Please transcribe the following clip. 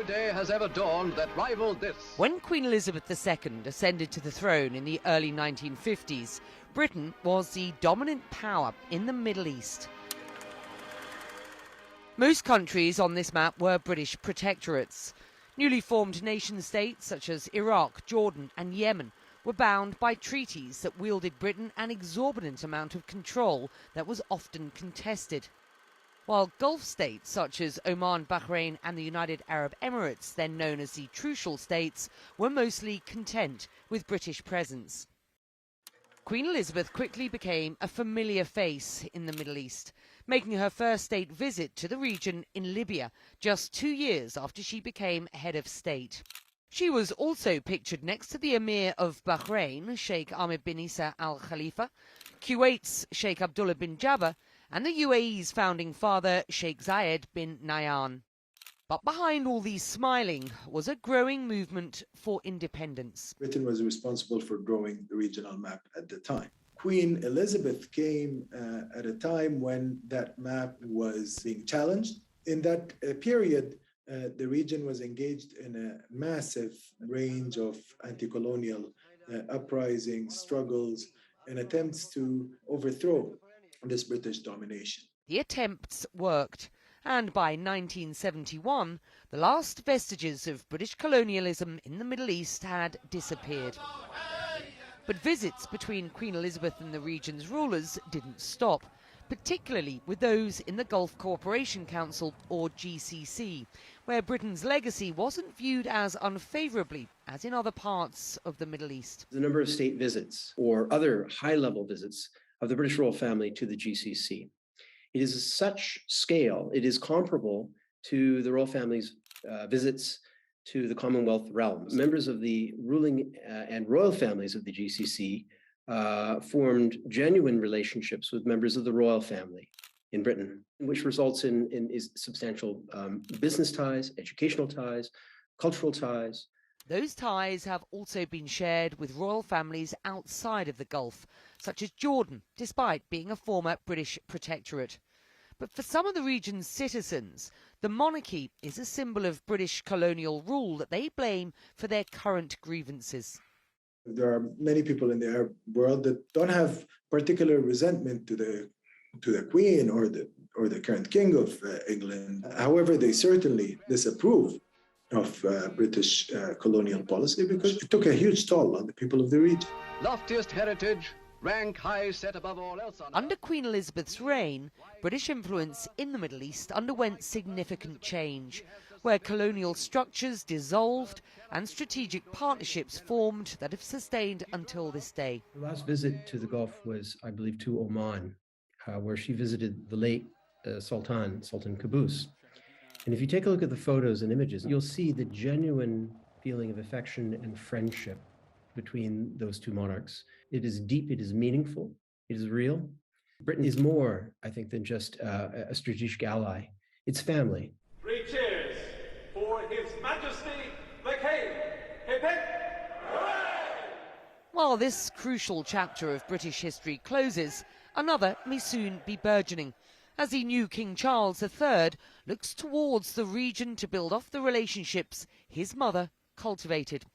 No day has ever dawned that rivaled this. When Queen Elizabeth II ascended to the throne in the early 1950s, Britain was the dominant power in the Middle East. Most countries on this map were British protectorates. Newly formed nation-states such as Iraq, Jordan and Yemen were bound by treaties that wielded Britain an exorbitant amount of control that was often contested. While Gulf states such as Oman, Bahrain and the United Arab Emirates, then known as the Trucial States, were mostly content with British presence. Queen Elizabeth quickly became a familiar face in the Middle East, making her first state visit to the region in Libya just 2 years after she became head of state. She was also pictured next to the Emir of Bahrain, Sheikh Ahmed bin Isa Al Khalifa, Kuwait's Sheikh Abdullah bin Jabbar, and the UAE's founding father, Sheikh Zayed bin Nahyan. But behind all these smiling was a growing movement for independence. Britain was responsible for growing the regional map at the time. Queen Elizabeth came at a time when that map was being challenged. In that period, the region was engaged in a massive range of anti-colonial uprisings, struggles, and attempts to overthrow this British domination. The attempts worked, and by 1971, the last vestiges of British colonialism in the Middle East had disappeared. But visits between Queen Elizabeth and the region's rulers didn't stop, particularly with those in the Gulf Cooperation Council, or GCC, where Britain's legacy wasn't viewed as unfavourably as in other parts of the Middle East. The number of state visits or other high-level visits of the British royal family to the GCC. It is such scale, it is comparable to the royal family's visits to the Commonwealth realms. Members of the ruling and royal families of the GCC formed genuine relationships with members of the royal family in Britain, which results in substantial business ties, educational ties, cultural ties. Those ties have also been shared with royal families outside of the Gulf, such as Jordan, despite being a former British protectorate. But for some of the region's citizens, the monarchy is a symbol of British colonial rule that they blame for their current grievances. There are many people in the Arab world that don't have particular resentment to the Queen or the current King of England. However, they certainly disapprove of British colonial policy because it took a huge toll on the people of the region. Loftiest heritage, rank high set above all else on Under Queen Elizabeth's reign, British influence in the Middle East underwent significant change, where colonial structures dissolved and strategic partnerships formed that have sustained until this day. Her last visit to the Gulf was, I believe, to Oman, where she visited the late Sultan Qaboos. And if you take a look at the photos and images, you'll see the genuine feeling of affection and friendship between those two monarchs. It is deep, it is meaningful, it is real. Britain is more, I think, than just a strategic ally. It's family. 3 cheers for His Majesty the King. Hip hip! Hooray! While this crucial chapter of British history closes, another may soon be burgeoning, as the new King Charles III looks towards the region to build off the relationships his mother cultivated.